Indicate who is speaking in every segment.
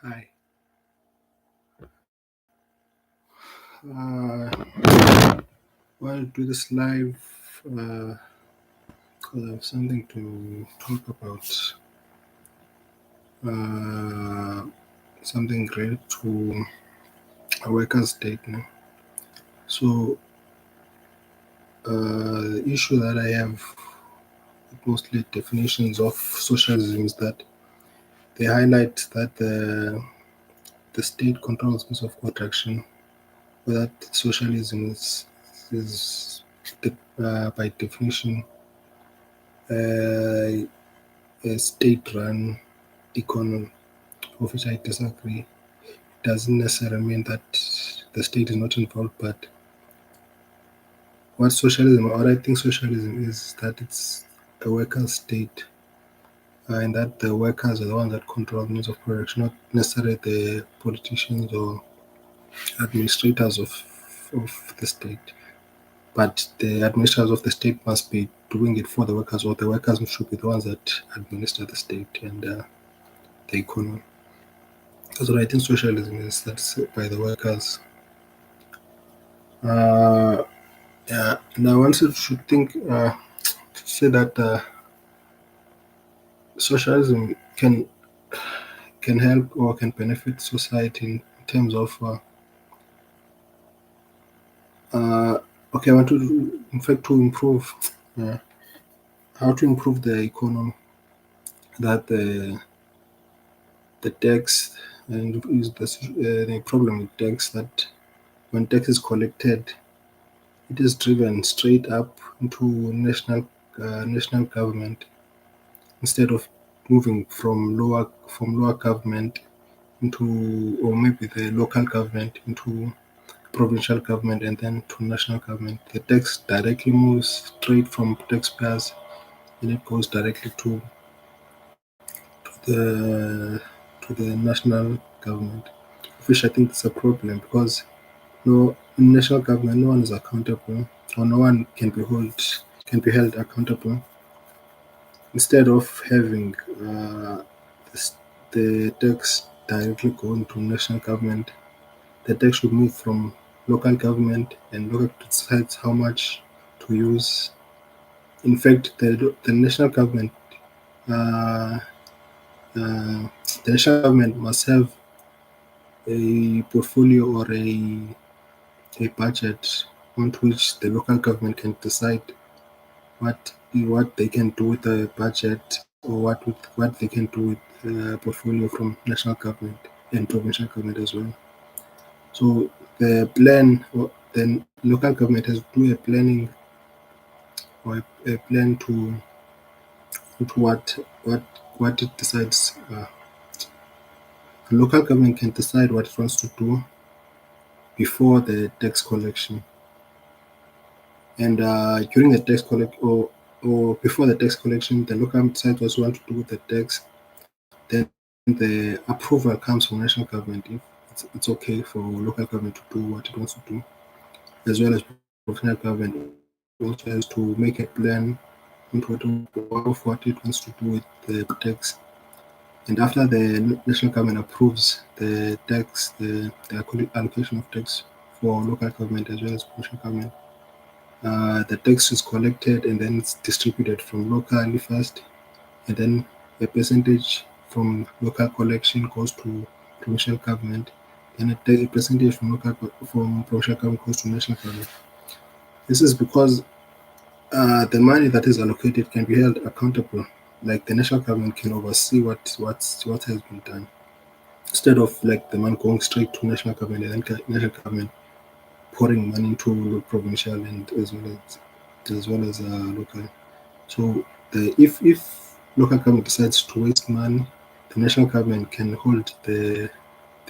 Speaker 1: Hi. Uh, want to do this live because I have something to talk about. Uh, Something related to a worker's state. No? So, the issue that I have with mostly definitions of socialism is that they highlight that the state controls means of production, but that socialism is by definition uh, a state-run economy, of which I disagree. It doesn't necessarily mean that the state is not involved, but what I think socialism is that it's a worker state, and that the workers are the ones that control means of production, not necessarily the politicians or administrators of the state. But the administrators of the state must be doing it for the workers, or the workers should be the ones that administer the state and the economy. That's what I think socialism is. That's by the workers. Uh, yeah, and I wanted to think, to say that socialism can help or can benefit society in terms of. Okay, I want to, in fact, to improve, uh, how to improve the economy. That the tax and is the problem with tax that when tax is collected, it is driven straight up into national government instead of moving from lower government into, or maybe the local government into provincial government and then to national government. The tax directly moves straight from taxpayers and it goes directly the to the national government, which I think is a problem because no in national government no one is accountable or no one can be held accountable. Instead of having this, the tax directly going to national government, the tax should move from local government and local decides how much to use. In fact, the national government, uh, uh, the national government must have a portfolio or a budget on which the local government can decide what they can do with the budget or what they can do with portfolio from national government and provincial government as well. So the plan, or then local government has to do a planning or a plan to what it decides. The local government can decide what it wants to do before the tax collection, and during the tax collect or before the tax collection, the local government decides what it wants to do with the tax. Then the approval comes from national government if it's okay for local government to do what it wants to do, as well as provincial government also has to make a plan of what it wants to do with the tax. And after the national government approves the tax, the allocation of tax for local government as well as provincial government, the tax is collected and then it's distributed from locally first, and then a percentage from local collection goes to provincial government, and a percentage from provincial government goes to national government. This is because the money that is allocated can be held accountable. Like the national government can oversee what has been done instead of like the money going straight to national government and then national government pouring money into provincial and as well as local. So if local government decides to waste money, the national government can hold the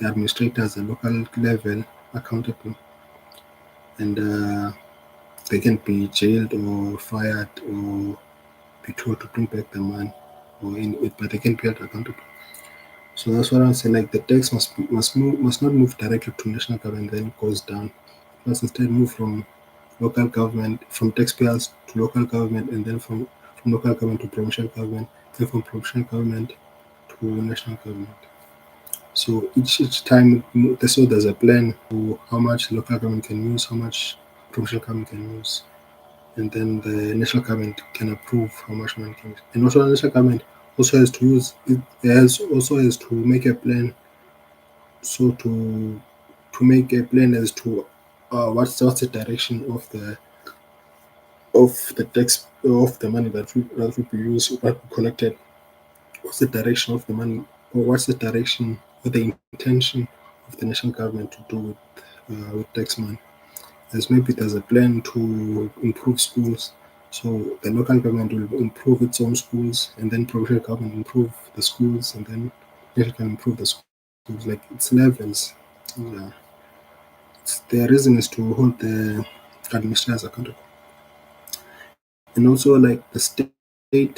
Speaker 1: administrators at local level accountable, and they can be jailed or fired or be told to bring back the money, but they can be held accountable. So that's what I'm saying. Like the tax must not move directly to national government, then it goes down. It must instead move from local government, from taxpayers to local government, and then from local government to provincial government, then from provincial government to national government. So each time, so there's a plan to how much local government can use, how much provincial government can use, and then the national government can approve how much money can use. And also, the national government also has to use it has also has to make a plan. So to make a plan as to what's the direction of the tax of the money that will be used, that will be collected. What's the direction of the money, or what's the direction or the intention of the national government to do with tax money? As maybe there's a plan to improve schools, so the local government will improve its own schools, and then provincial government improve the schools, and then national can improve the schools. Like it's levels. Yeah. The reason is to hold the administrators accountable, and also like the state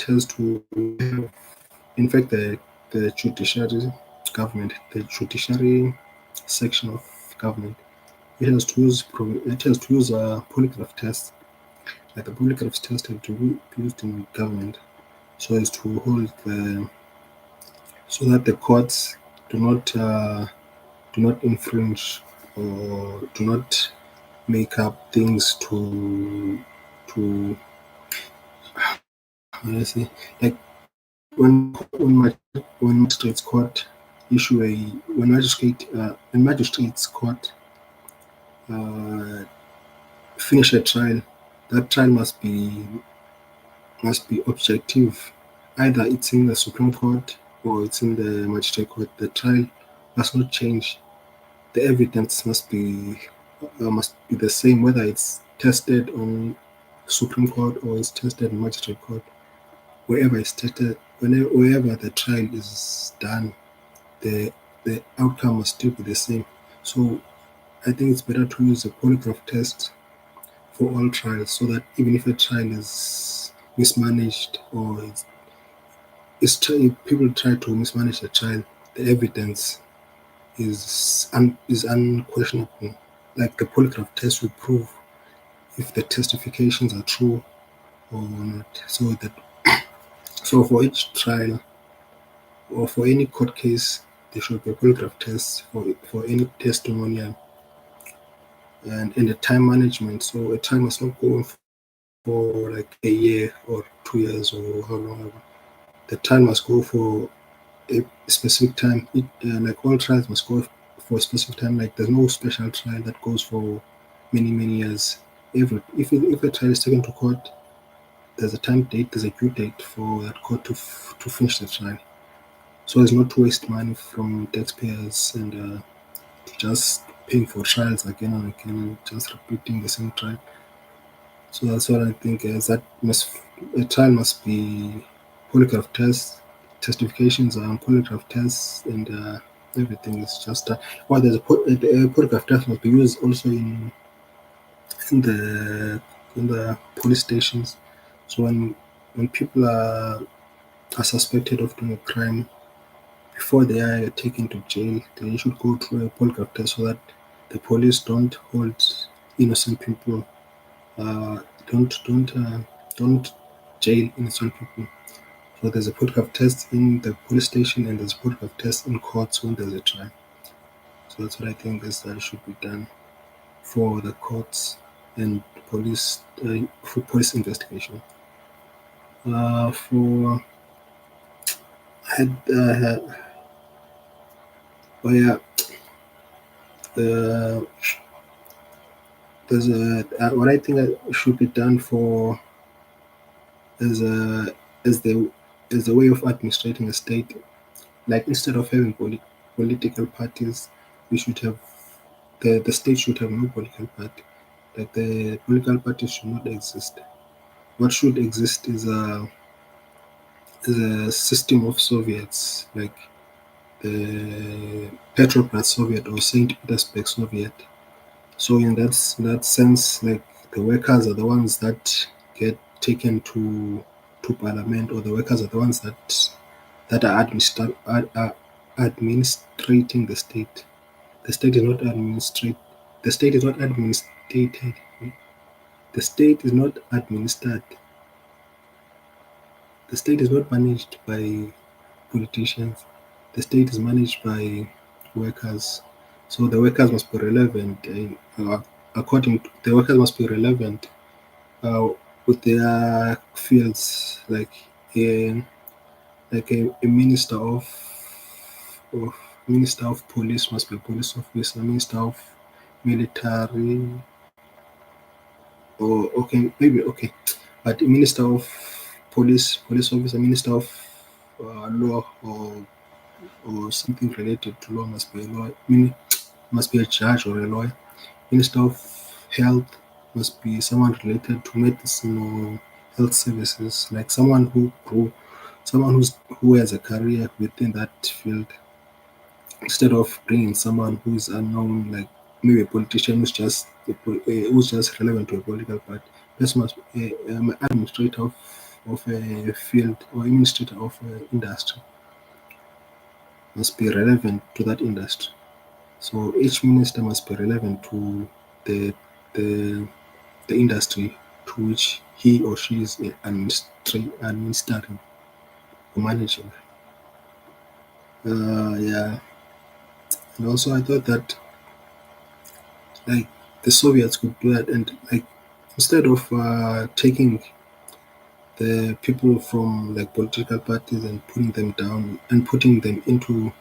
Speaker 1: has to have, in fact, the judiciary government, the judiciary section of government, it has to use a polygraph test. Like the polygraph test have to be used in government, so as to hold the so that the courts do not infringe or do not make up things to how do I say, like when magistrates court issue a when magistrates court uh, finish a trial, that trial must be objective. Either it's in the Supreme Court or it's in the magistrate court. The trial must not change. The evidence must be the same, whether it's tested on Supreme Court or it's tested in magistrate court. Wherever it's tested, wherever the trial is done, the the outcome must still be the same. So I think it's better to use a polygraph test for all trials, so that even if a trial is mismanaged or people try to mismanage the trial, the evidence is unquestionable. Like the polygraph test will prove if the testifications are true or not. So for each trial or for any court case, there should be a polygraph test for any testimonial, and in the time management. So a trial must not go for like a year or 2 years or how long ever. The trial must go for a specific time. Like all trials must go for a specific time. Like there's no special trial that goes for many years. If a trial is taken to court, there's a time date, there's a due date for that court to finish the trial, so as not to waste money from taxpayers and just paying for trials again and again, just repeating the same trial. So that's what I think is that a trial must be polygraph tests, testifications on polygraph tests, and everything is just. Well, a polygraph test must be used also in the in the police stations. So when people are suspected of doing a crime, before they are taken to jail, they should go through a polygraph test so that the police don't hold innocent people, uh, don't jail innocent people. So there's a polygraph test in the police station and there's a polygraph test in courts when there's a trial. So that's what I think is that should be done for the courts and for police investigation. For had oh yeah, uh, there's a what I think should be done for as a as the as a way of administrating a state. Like instead of having political parties, we should have the state should have no political party. Like the political parties should not exist. What should exist is a system of Soviets, like the Petrograd Soviet or Saint Petersburg Soviet. So in that sense, like the workers are the ones that get taken to parliament, or the workers are the ones that are administrating the state. The state is not administrate. The state is not administrated. The state is not administered. The state is not managed by politicians. The state is managed by workers. So the workers must be relevant. According to the workers must be relevant uh, with their fields, a of minister of police must be a police officer, minister of military, or okay, maybe okay, but a minister of police officer, minister of law, or something related to law must be a lawyer. Must be a judge or a lawyer. Minister of health must be someone related to medicine or health services, like someone who has a career within that field, instead of bringing someone who is unknown, like maybe a politician who's just relevant to a political party. This must be an administrator of a field, or administrator of an industry, must be relevant to that industry. So each minister must be relevant to the the the industry to which he or she is administering or managing. Yeah, and also I thought that like the Soviets could do that, and like instead of taking the people from like political parties and putting them down and putting them into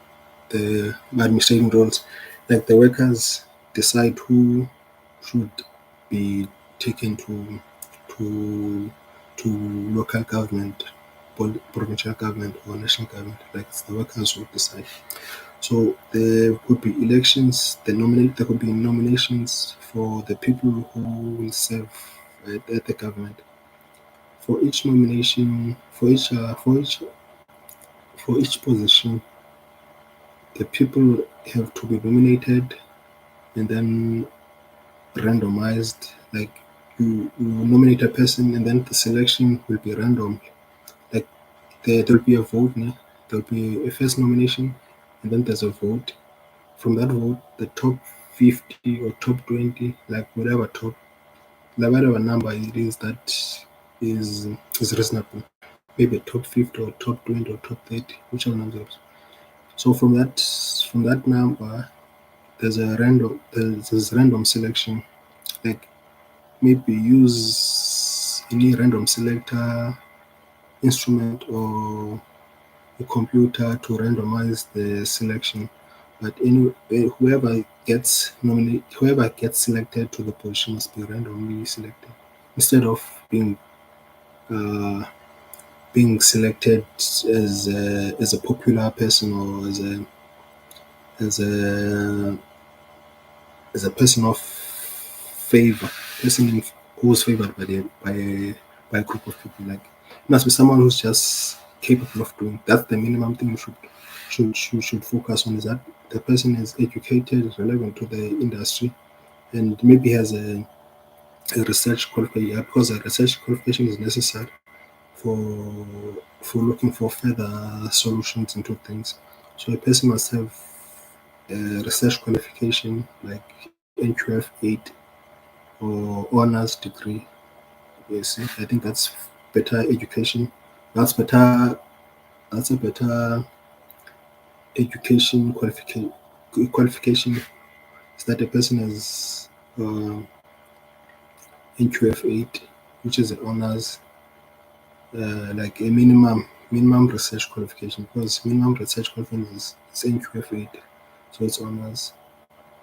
Speaker 1: the administrating roles, like the workers decide who should be taken to to local government, provincial government, or national government. Like it's the workers who decide. So there could be elections. There could be nominations for the people who will serve at the government. For each nomination, for each position, the people have to be nominated and then randomized. Like you nominate a person, and then the selection will be random. Like there'll be a vote. There'll be a first nomination, and then there's a vote. From that vote, the top 50 or top 20, like whatever number it is that is reasonable. Maybe top 50 or top 20 or top 30, whichever number it is. So from that number, there's random selection. Like maybe use any random selector instrument or a computer to randomize the selection. But whoever gets selected to the position must be randomly selected, instead of uh, being selected as a popular person, or as a as a person of favor, person who's favored by a group of people. Like it must be someone who's just capable of doing. That's the minimum thing you should focus on, is that the person is educated, relevant to the industry, and maybe has a research qualification. Yeah, because a research qualification is necessary for looking for further solutions into things. So a person must have a research qualification like NQF 8 or honors degree. Yes, I think that's better education. That's better. That's a better education qualification. Is that a person has NQF 8, which is an honors, like a minimum research qualification, because minimum research qualification is NQF 8, so it's honors.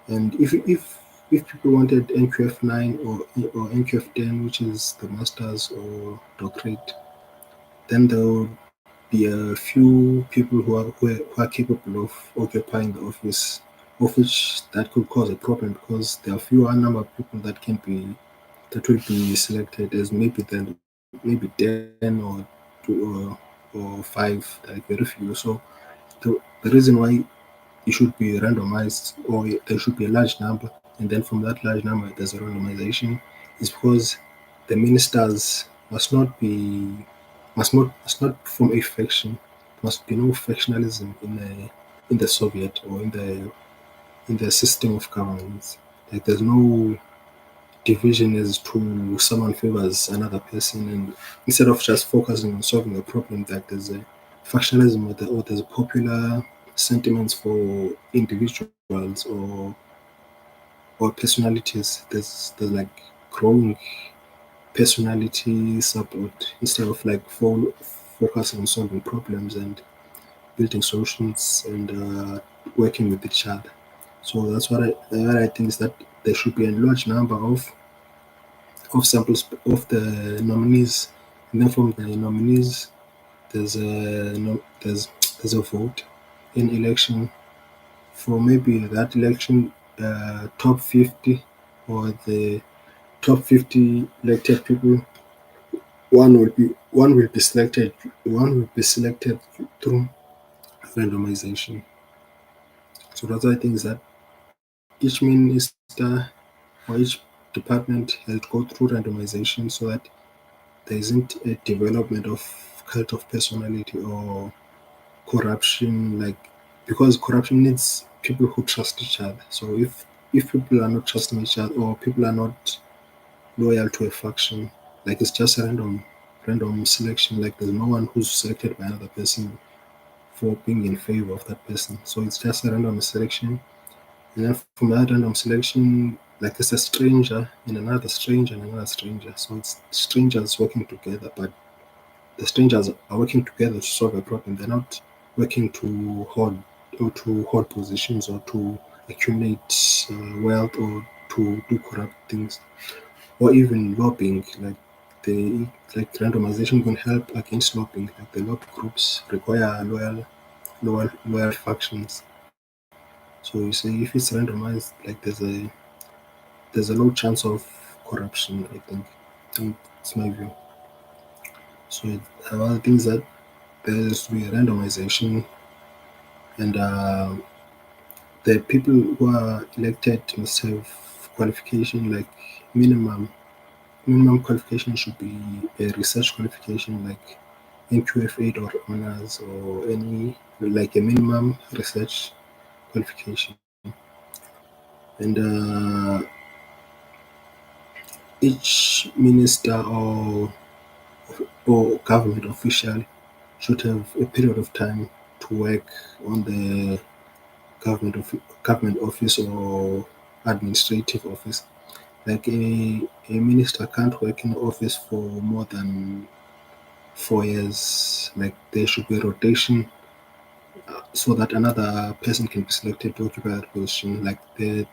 Speaker 1: And if people wanted NQF 9 or NQF 10, which is the masters or doctorate, then there would be a few people who are capable of occupying the office, of which that could cause a problem, because there are fewer number of people that will be selected, as maybe 10 or 2 or 5, like very few. So the reason why it should be randomized, or there should be a large number, and then from that large number there's a randomization, is because the ministers must not form a faction. There must be no factionalism in the Soviet, or in the system of governance. Like there's no division as to someone favors another person, and instead of just focusing on solving the problem, that there's a factionalism, or there's a popular sentiments for individuals or personalities. There's like growing personality support instead of like focusing on solving problems and building solutions and working with each other. So that's what I think is that there should be a large number of samples of the nominees, and then from the nominees, there's a no, there's a vote in election for maybe that election top 50 or the top 50 elected people. One will be selected through randomization. So that's why I think is that each minister or each department has to go through randomization so that there isn't a development of cult of personality or corruption, like because corruption needs people who trust each other. So if people are not trusting each other or people are not loyal to a faction, like it's just a random selection, like there's no one who's selected by another person for being in favor of that person. So it's just a random selection. And then from that random selection, like it's a stranger and another stranger and another stranger. So it's strangers working together, but the strangers are working together to solve a problem. They're not working to hold positions or to accumulate wealth or to do corrupt things or even lobbying. Like randomization can help against lobbying. Like the lobby groups require loyal factions. So you see, if it's randomized, like there's a low chance of corruption. I think it's my view. So one of the things that there has to be a randomization, and the people who are elected must have qualification, like minimum qualification should be a research qualification like NQF8 or honors or any like a minimum research qualification. And each minister or government official should have a period of time to work on the government office or administrative office. Like a minister can't work in the office for more than 4 years. Like there should be a rotation so that another person can be selected to occupy that position. Like the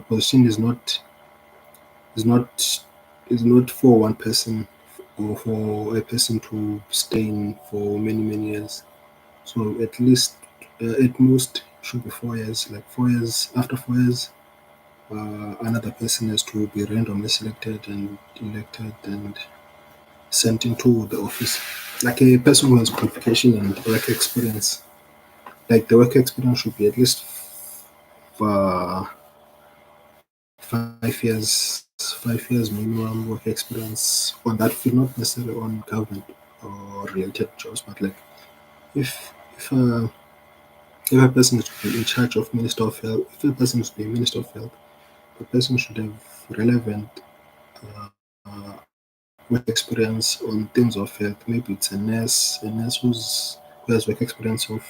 Speaker 1: position is not is not for one person or for a person to stay in for many years. So at most should be 4 years. Like 4 years after 4 years, another person has to be randomly selected and elected and sent into the office. Like a person who has qualification and work experience. Like the work experience should be at least uh, 5 years minimum work experience on that field, not necessarily on government or related jobs, but like if a person is to be in charge of Minister of Health, if a person is to be Minister of Health, the person should have relevant work experience on things of health. Maybe it's a nurse who has work experience of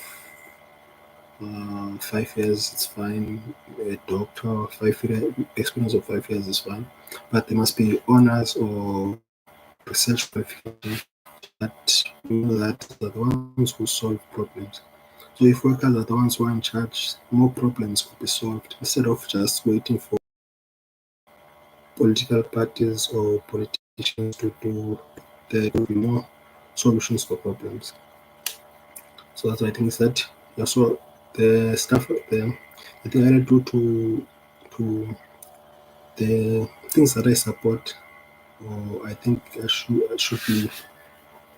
Speaker 1: 5 years, it's fine. A doctor, 5 year experience of 5 years is fine. But there must be honors or research qualification that that are the ones who solve problems. So if workers are the ones who are in charge, more problems will be solved instead of just waiting for political parties or politicians to do. There will be more solutions for problems. So that's why I think is that yeah. So the thing I do to the things that I support or I think should be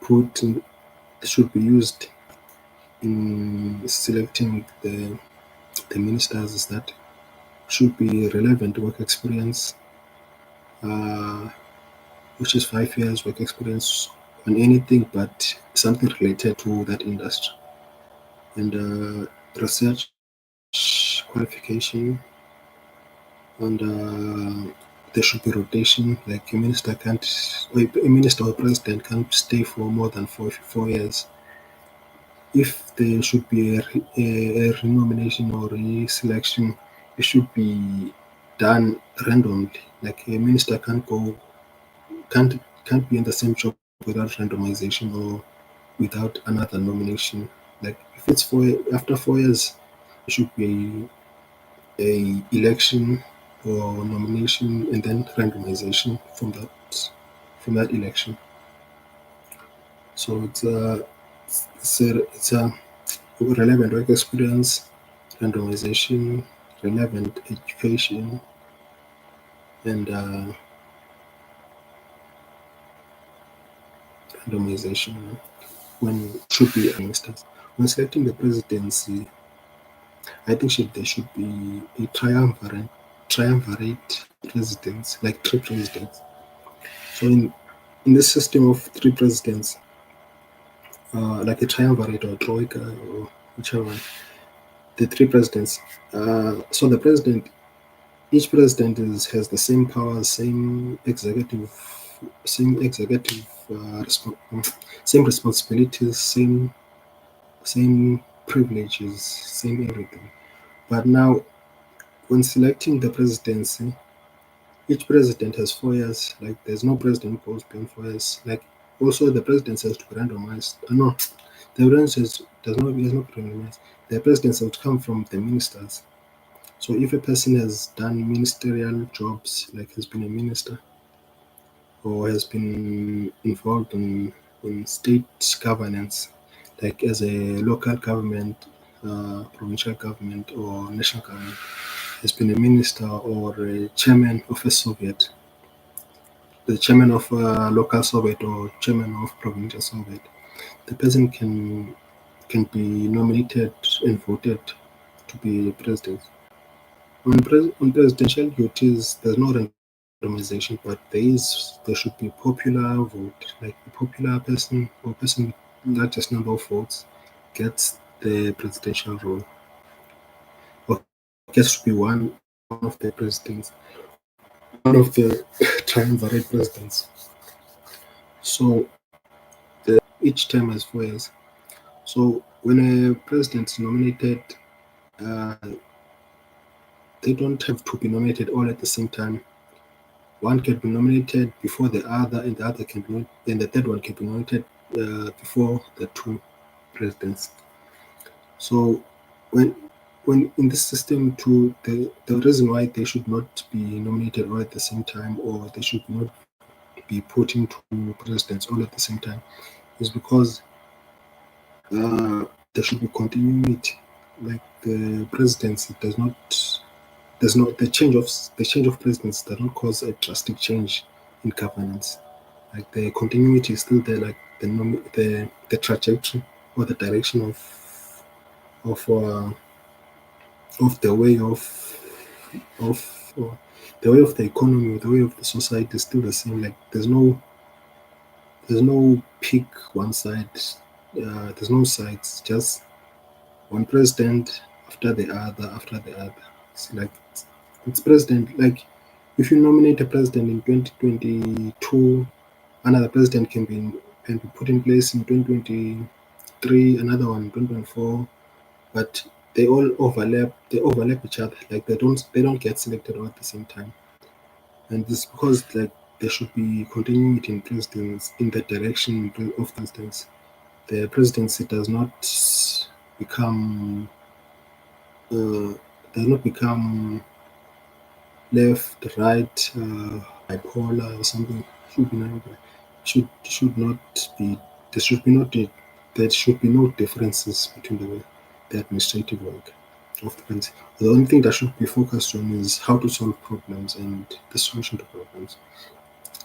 Speaker 1: put in, should be used in selecting the ministers is that should be relevant work experience, uh, which is 5 years work experience on anything but something related to that industry, and research qualification, and there should be rotation. Like a minister or president can't stay for more than 4 years. if there should be a renomination or reselection, it should be done randomly. Like a minister can't be in the same job without randomization or without another nomination. Like if it's after 4 years, it should be a election or nomination and then randomization from that election. So it's a relevant work experience, randomization, relevant education, and randomization when should be administered. When selecting the presidency, I think there should be a triumvirate presidents, like three presidents. So in this system of three presidents, like a triumvirate or troika or whichever one, the three presidents. So each president has the same powers, same executive, same responsibilities, same privileges, same everything. But now, when selecting the presidency, each president has 4 years. Like, there's no president who goes beyond 4 years. Like, also the president has to be randomized. No, the president does not randomized. The presidents have to come from the ministers. So if a person has done ministerial jobs, like has been a minister or has been involved in state governance, like as a local government, provincial government, or national government, has been a minister or a chairman of a Soviet, the chairman of a local Soviet or chairman of provincial Soviet, the person can be nominated and voted to be president. On presidential duties, there's no randomization, but there should be popular vote, like the popular person or person with largest number of votes gets the presidential role or gets to be one of the presidents, one of the triumvirate presidents. So each term has 4 years. So when a president is nominated, uh, they don't have to be nominated all at the same time. One can be nominated before the other, and the other can be, and the third one can be nominated before the two presidents. So when when in this system, too, the reason why they should not be nominated all at the same time, or they should not be putting two presidents all at the same time, is because there should be continuity. Like the presidency does not the change of presidents does not cause a drastic change in governance. Like the continuity is still there, like the trajectory or the direction of uh, of of the way of the economy, the way of the society is still the same. Like there's no pick one side. There's no sides. Just one president after the other. It's like it's president. Like if you nominate a president in 2022, another president can be put in place in 2023, another one in 2024, but they all overlap. They overlap each other. Like they don't get selected all at the same time, and this because like there should be continuity in presidents in the direction of presidents. The presidency become uh, does not become left, right, bipolar or something. Should not be there should be not there should be no differences between the administrative work of the country. The only thing that should be focused on is how to solve problems and the solution to problems.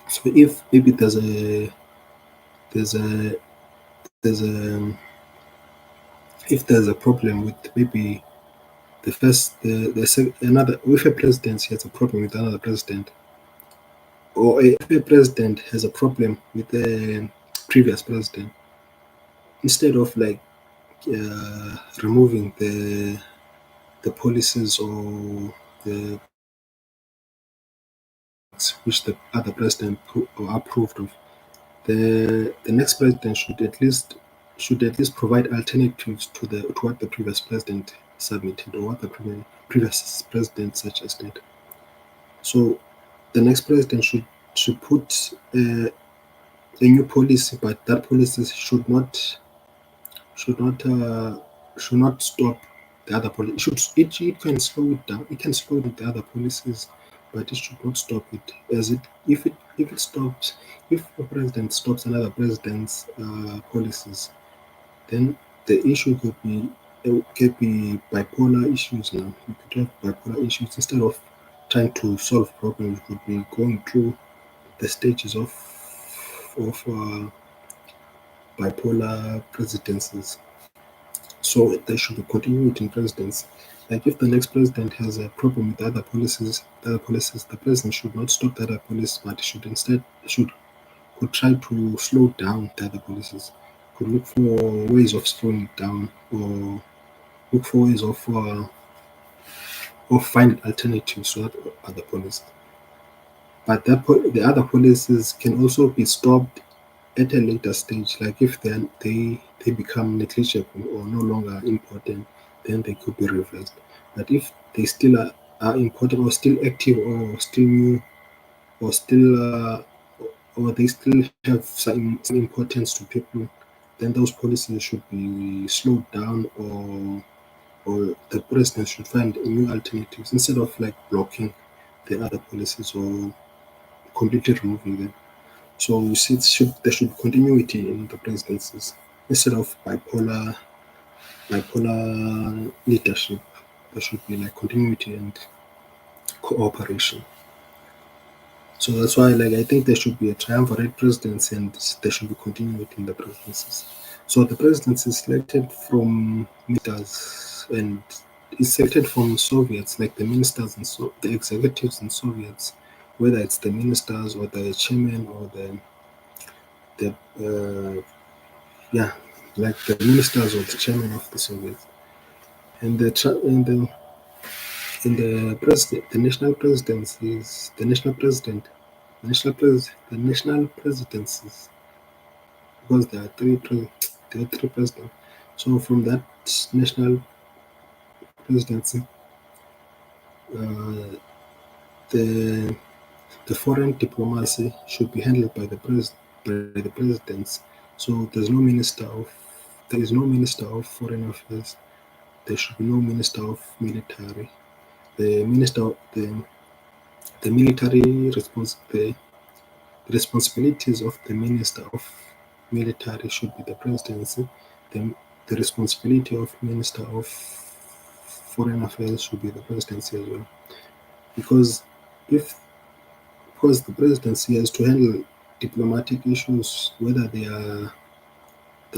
Speaker 1: So if maybe there's a there's a if there's a problem with maybe the first another if a presidency has a problem with another president, or if a president has a problem with the previous president, instead of like removing the policies or the which the other president approved of, the next president should at least should at least provide alternatives to what the previous president submitted or what the previous president suggested. So the next president should put a new policy, but that policy should not uh, should not stop the other policy. It can slow it down. It can slow down the other policies, but it should not stop it. As it if it stops, if a president stops another president's policies, then the issue could be bipolar issues now. You could have bipolar issues instead of trying to solve problems. You could be going through the stages of bipolar presidencies. So there should be continuity in presidency. Like if the next president has a problem with the president should not stop the other policies, but should instead should could try to slow down the other policies. Could look for ways of slowing it down or look for ways of finding alternatives to other policies. But the other policies can also be stopped at a later stage, like if they become negligible or no longer important, then they could be reversed. But if they still are important or still active or still new or still or they still have some importance to people, then those policies should be slowed down or the president should find new alternatives instead of like blocking the other policies or completely removing them. So you see, there should be continuity in the presidencies instead of bipolar leadership. There should be like continuity and cooperation. So that's why, like, I think there should be a triumvirate presidency and there should be continuity in the presidencies. So the presidency is selected from ministers and is selected from Soviets, like the ministers and the executives in Soviets, whether it's the ministers or the chairman or the yeah, like the ministers or the chairman of the Soviets, and the president, the national presidencies, the national president, the national presidencies, because there are three presidents. So from that national presidency, uh, the the foreign diplomacy should be handled by the presidents. So there is no minister of foreign affairs. There should be no minister of military. The minister the military the responsibilities of the minister of military should be the presidency. The responsibility of minister of foreign affairs should be the presidency as well. Because if because the presidency has to handle diplomatic issues, whether they are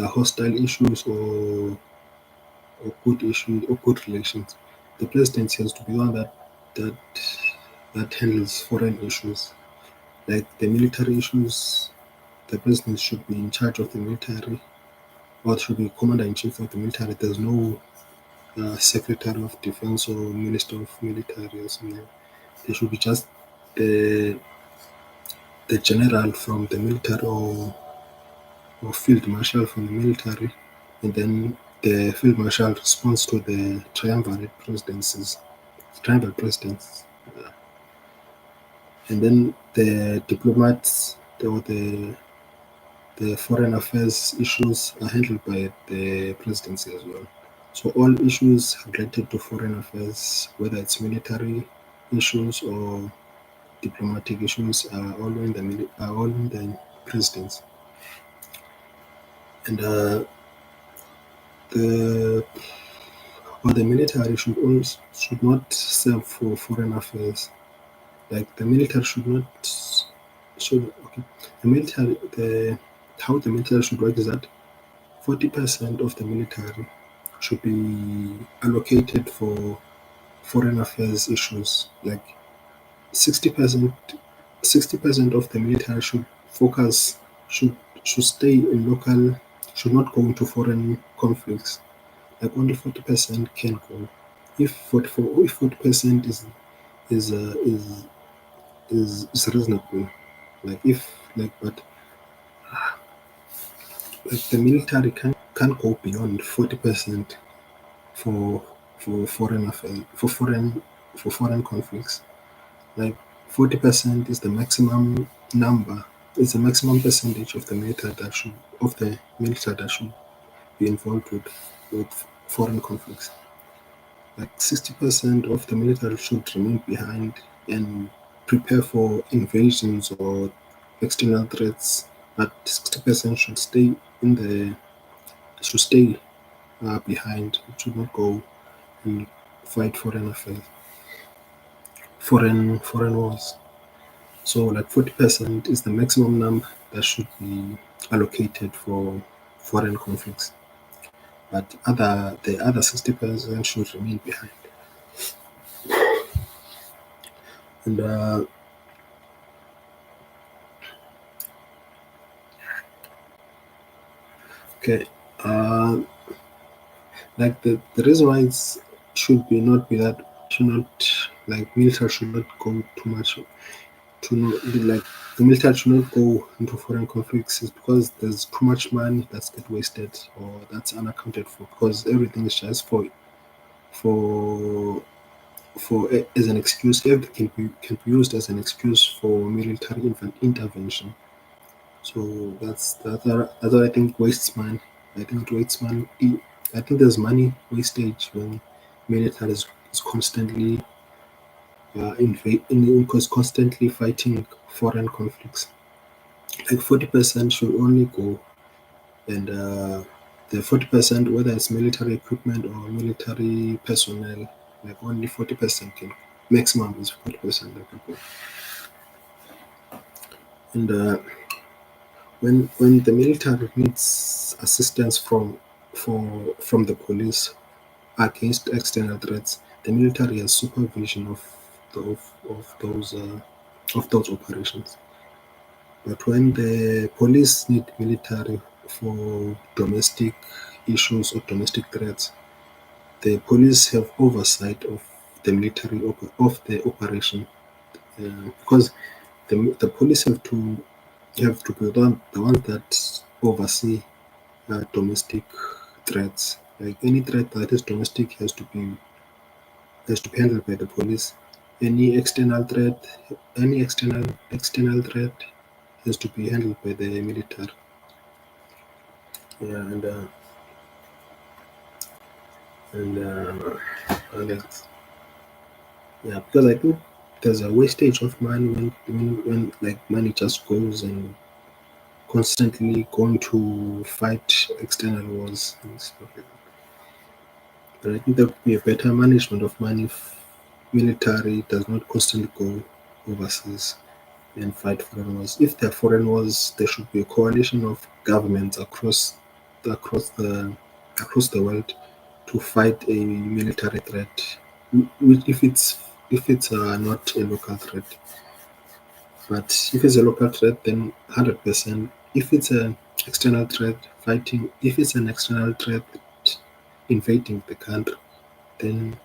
Speaker 1: hostile issues or good issues or good relations. The presidency has to be one that that handles foreign issues, like the military issues. The president should be in charge of the military, or should be commander in chief of the military. There's no secretary of defense or minister of military or something. There should be just the the general from the military or field marshal from the military, and then the field marshal responds to the triumvirate presidents, and then the diplomats or the foreign affairs issues are handled by the presidency as well. So all issues related to foreign affairs, whether it's military issues or diplomatic issues, are all in the presidency. And the the military should not serve for foreign affairs. Like the military should okay. The military the how the military should work is that 40% of the military should be allocated for foreign affairs issues. Like 60% 60% of the military should should stay in local should not go into foreign conflicts. Like only 40% can go. If 40% is uh, is is reasonable. Like if like but like the military can't go beyond 40% for foreign affairs for foreign conflicts. Like 40% is the maximum number. It's the maximum percentage of the military that should be involved with foreign conflicts. Like 60% of the military should remain behind and prepare for invasions or external threats, but 60% should stay behind. It should not go and fight foreign affairs, foreign wars. So like 40% is the maximum number that should be allocated for foreign conflicts, but the other 60% should remain behind. And okay, uh, like the reason why it should be not be that should not like military should not go too much to like the military should not go into foreign conflicts is because there's too much money that's get wasted or that's unaccounted for because everything is just for as an excuse. Everything can be used as an excuse for military intervention. So that's what I think wastes money. I think it wastes money. I think there's money wastage when military is constantly constantly fighting foreign conflicts. Like 40% should only go, and the 40%, whether it's military equipment or military personnel, like only 40% can. Maximum is 40% that can go. And when the military needs assistance from the police against external threats, the military has supervision the, of those operations. But when the police need military for domestic issues or domestic threats, the police have oversight of the military of the operation because the police have to be the ones that oversee domestic threats. Like any threat that is domestic has to be handled by the police. Any external threat has to be handled by the military. Yeah, and yeah, because I think there's a wastage of money when like money just goes and constantly going to fight external wars and stuff like that. But I think there could be a better management of money if military does not constantly go overseas and fight foreign wars. If there are foreign wars, there should be a coalition of governments across the across the world to fight a military threat. If it's not a local threat, but if it's a local threat, then 100%. If it's an external threat, fighting. If it's an external threat invading the country, then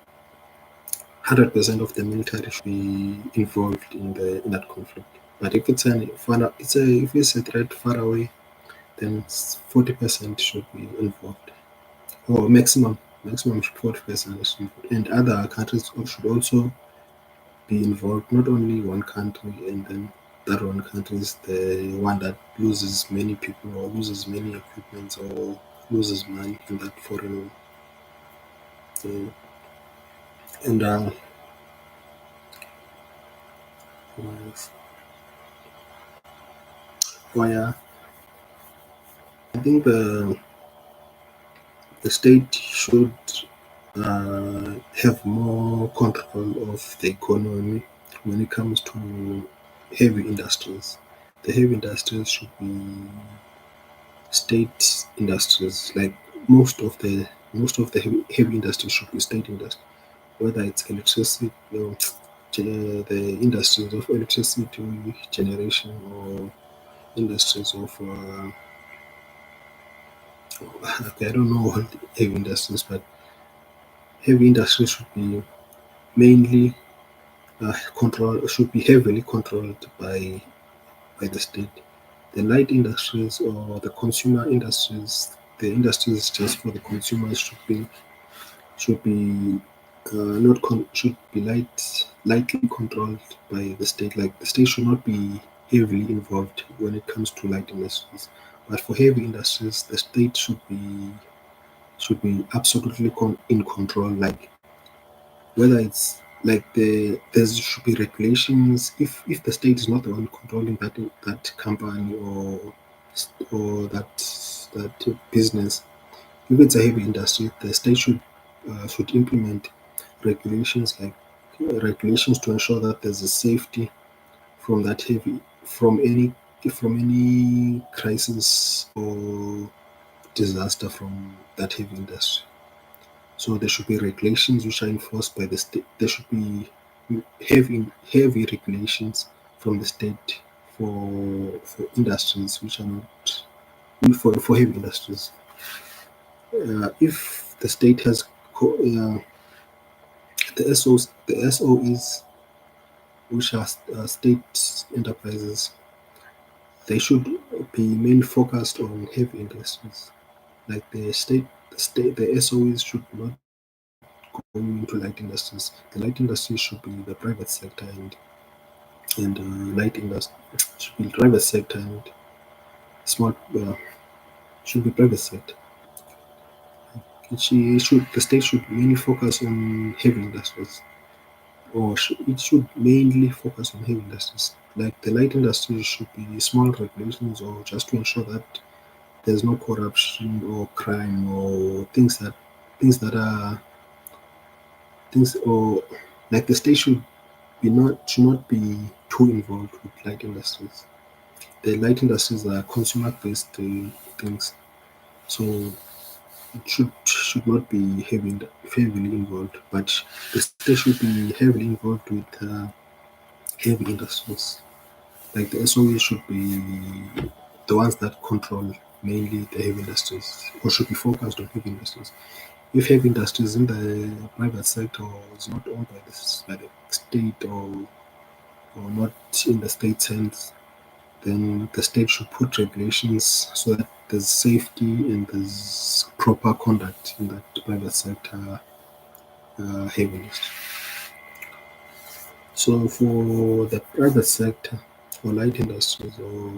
Speaker 1: 100% of the military should be involved in that conflict. But if if it's a threat far away, then 40% should be involved, or maximum 40% is involved. And other countries should also be involved. Not only one country, and then that one country is the one that loses many people or loses many equipments or loses money in that foreign war. So, and what else? Oh yeah, I think the state should have more control of the economy when it comes to heavy industries. The heavy industries should be state industries. Like most of the heavy industries should be state industries, whether it's electricity, the industries of electricity generation or industries of okay, I don't know all the heavy industries, but heavy industries should be mainly should be heavily controlled by the state. The light industries or the consumer industries, the industries just for the consumers should be not should be lightly controlled by the state. Like the state should not be heavily involved when it comes to light industries. But for heavy industries, the state should be absolutely in control. Like whether it's like there should be regulations. If the state is not the one controlling that company or that business, if it's a heavy industry, the state should implement regulations like regulations to ensure that there's a safety from that heavy from any crisis or disaster from that heavy industry. So there should be regulations which are enforced by the state. There should be heavy regulations from the state for industries which are not for heavy industries. If the state has the SOEs, which are state enterprises, they should be mainly focused on heavy industries. Like the SOEs should not go into light industries. The light industry should be the private sector and light industry should be private sector and smart should be private sector. The state should mainly focus on heavy industries, or it should mainly focus on heavy industries. Like the light industry should be small regulations, or just to ensure that there's no corruption or crime or things that are things or like the state should not be too involved with light industries. The light industries are consumer based things, so it should not be heavily involved. But the state should be heavily involved with heavy industries. Like the SOE should be the ones that control mainly the heavy industries, or should be focused on heavy industries. If heavy industries in the private sector is not owned by the state or not in the state's hands, then the state should put regulations so that there's safety and there's proper conduct in that private sector heavy industry. So for the private sector or light industries or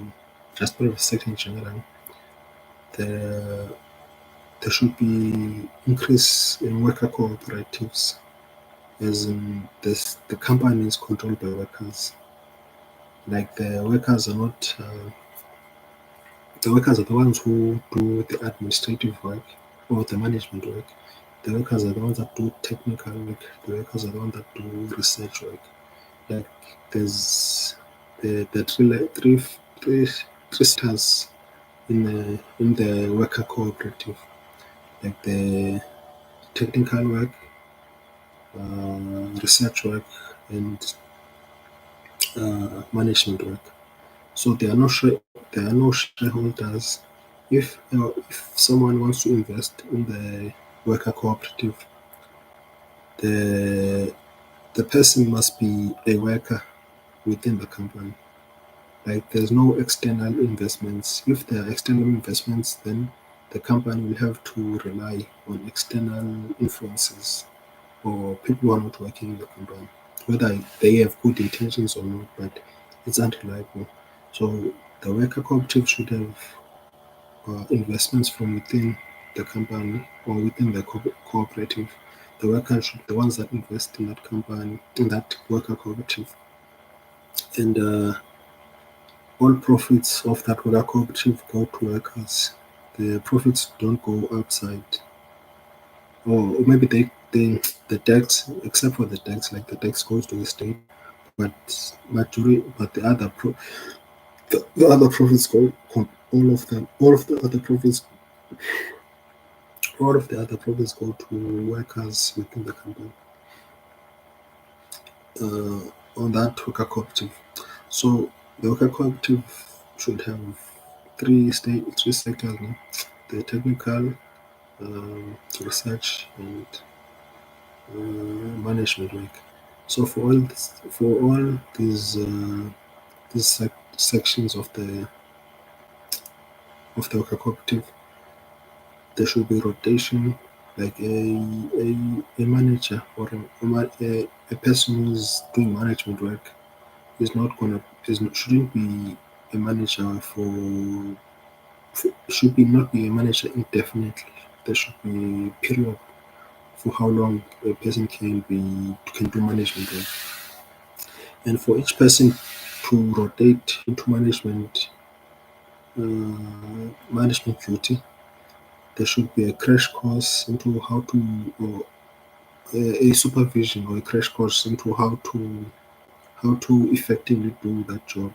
Speaker 1: just private sector in general, there there should be increase in worker cooperatives, as in the company is controlled by workers. Like the workers are the ones who do the administrative work or the management work. The workers are the ones that do technical work. The workers are the ones that do research work. Like there's the three sectors in the worker cooperative, like the technical work, research work, and management work. So there are no shareholders. If someone wants to invest in the worker cooperative, the the person must be a worker within the company. Like there's no external investments. If there are external investments, then the company will have to rely on external influences or people who are not working in the company, whether they have good intentions or not, but it's unreliable. So the worker cooperative should have investments from within the company or within the cooperative. The workers should be the ones that invest in that company, in that worker cooperative, and all profits of that worker cooperative go to workers. The profits don't go outside, or maybe the tax, except for the tax, like the tax goes to the state, but the other profits all of the other profits go to workers within the company uh, on that worker cooperative. So the worker cooperative should have three sectors: no? The technical, research, and management work. So for all these sections of the of the worker cooperative. There should be rotation, like a manager or a person who's doing management work is not gonna shouldn't be a manager should be not be a manager indefinitely. There should be a period for how long a person can do management work. And for each person to rotate into management duty, there should be a crash course into how to, or a supervision or a crash course into how to effectively do that job.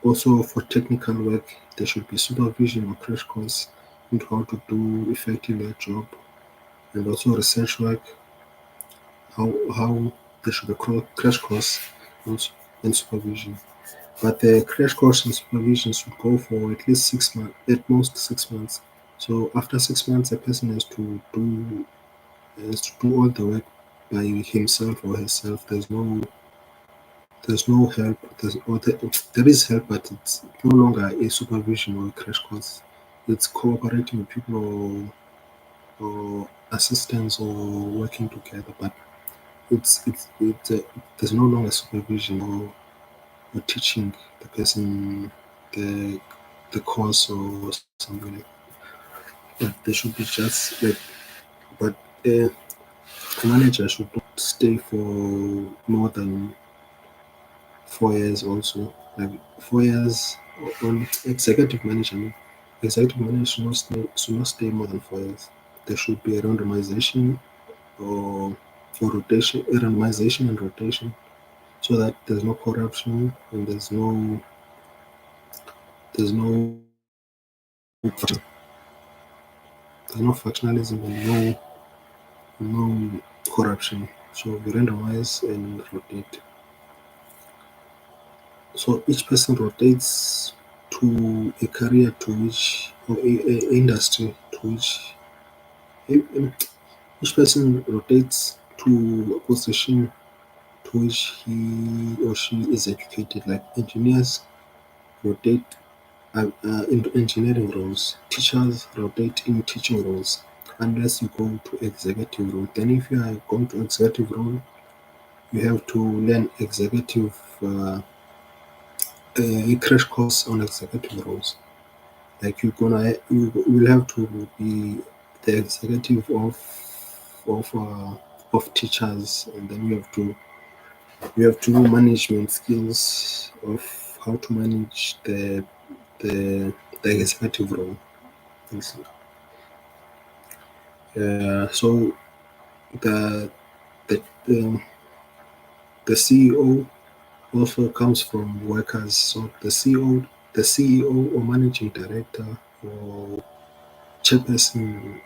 Speaker 1: Also, for technical work, there should be supervision or crash course into how to do effectively that job, and also research work, how there should be crash course also, and supervision. But the crash course and supervision should go for at least 6 months, at most 6 months. So after 6 months, a person has to do all the work by himself or herself. There's no help. There is help, but it's no longer a supervision or a crash course. It's cooperating with people, or assistants, or working together. But there's no longer supervision, or teaching the person the the course or something like that. But they should be just like, but a manager should not stay for more than 4 years also. Like 4 years on executive management. Executive manager should not stay more than 4 years. There should be a randomization, or rotation, a randomization and rotation, so that there's no corruption and there's no there's no factionalism and no corruption. So we randomize and rotate. So each person rotates to a career to which, or a industry to which, each person rotates to a position to which he or she is educated. Like engineers rotate into engineering roles, teachers rotate in teaching roles, unless you go to executive role. Then if you are going to executive role, you have to learn executive, a crash course on executive roles. Like you will have to be the executive of uh, of teachers, and then you have to know management skills of how to manage the the executive role. So the the the, the CEO also comes from workers. So the CEO or managing director or chairperson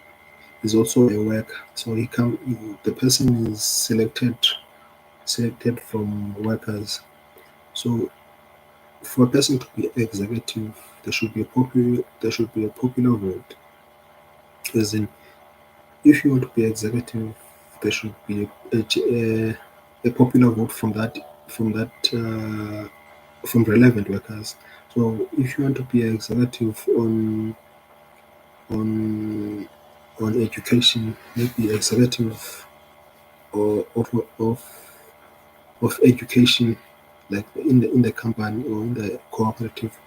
Speaker 1: is also a worker. So the person is selected from workers. So for a person to be executive, there should be a popular vote. As in, if you want to be executive, there should be a popular vote from relevant workers. So if you want to be executive on on education, maybe executive or of education, like in the company or in the cooperative.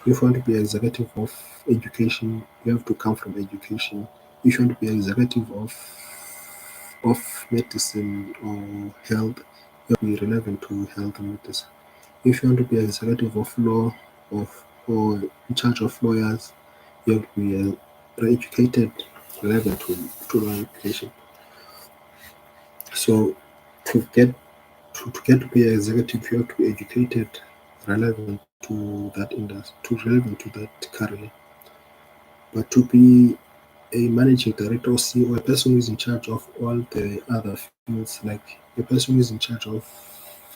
Speaker 1: If you want to be executive of education, you have to come from education. If you want to be executive of medicine or health, you have to be relevant to health and medicine. If you want to be executive of law, or in charge of lawyers, you have to be educated, relevant to law education. So to get to be an executive, you have to be educated, relevant to that industry, relevant to that career. But to be a managing director or CEO, a person who is in charge of all the other fields, like a person who is in charge of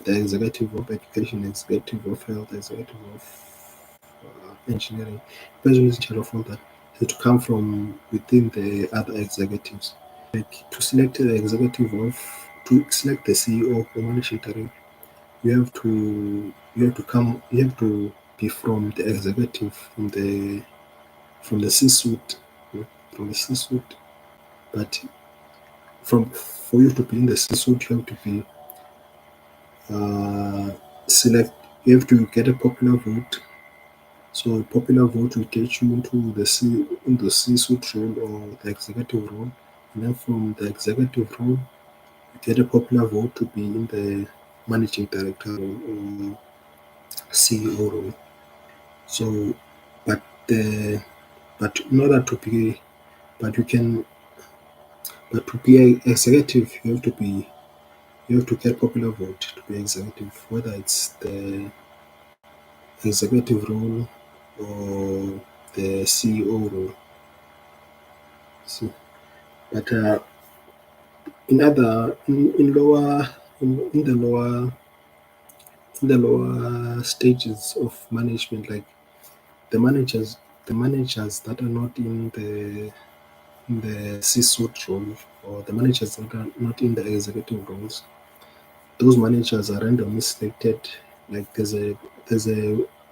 Speaker 1: the executive of education, executive of health, executive of engineering, a person who is in charge of all that has to come from within the other executives. Like to select the CEO or managing director, you have to be from the executive, from the C-suite, from the C-suite. But for you to be in the C-suite, you have to be select. You have to get a popular vote. So a popular vote will get you into C-suite role or the executive role, and then from the executive role, you get a popular vote to be in the managing director role or CEO role. So, but the but in order to be but you can but to be an executive, you have to get popular vote to be executive, whether it's the executive role or the CEO role. So, but in lower in the lower stages of management, like the managers the managers that are not in the C-suite role or the managers that are not in the executive roles, those managers are randomly selected. Like there's a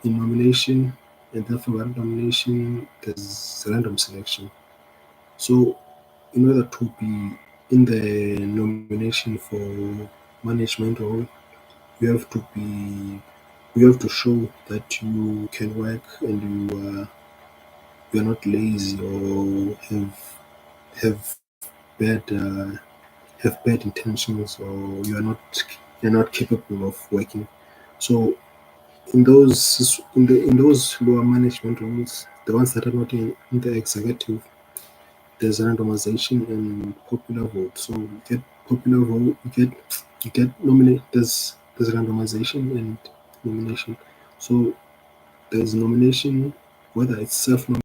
Speaker 1: nomination, and then from that nomination there's random selection. So in order to be in the nomination for management role, you have to be you have to show that you can work and you are not lazy or have bad have bad intentions, or you're not capable of working. So in those lower management roles, the ones that are not in the executive, there's randomization and popular vote. So you get popular vote, you get nominate. There's randomization and nomination. So there's nomination, whether it's self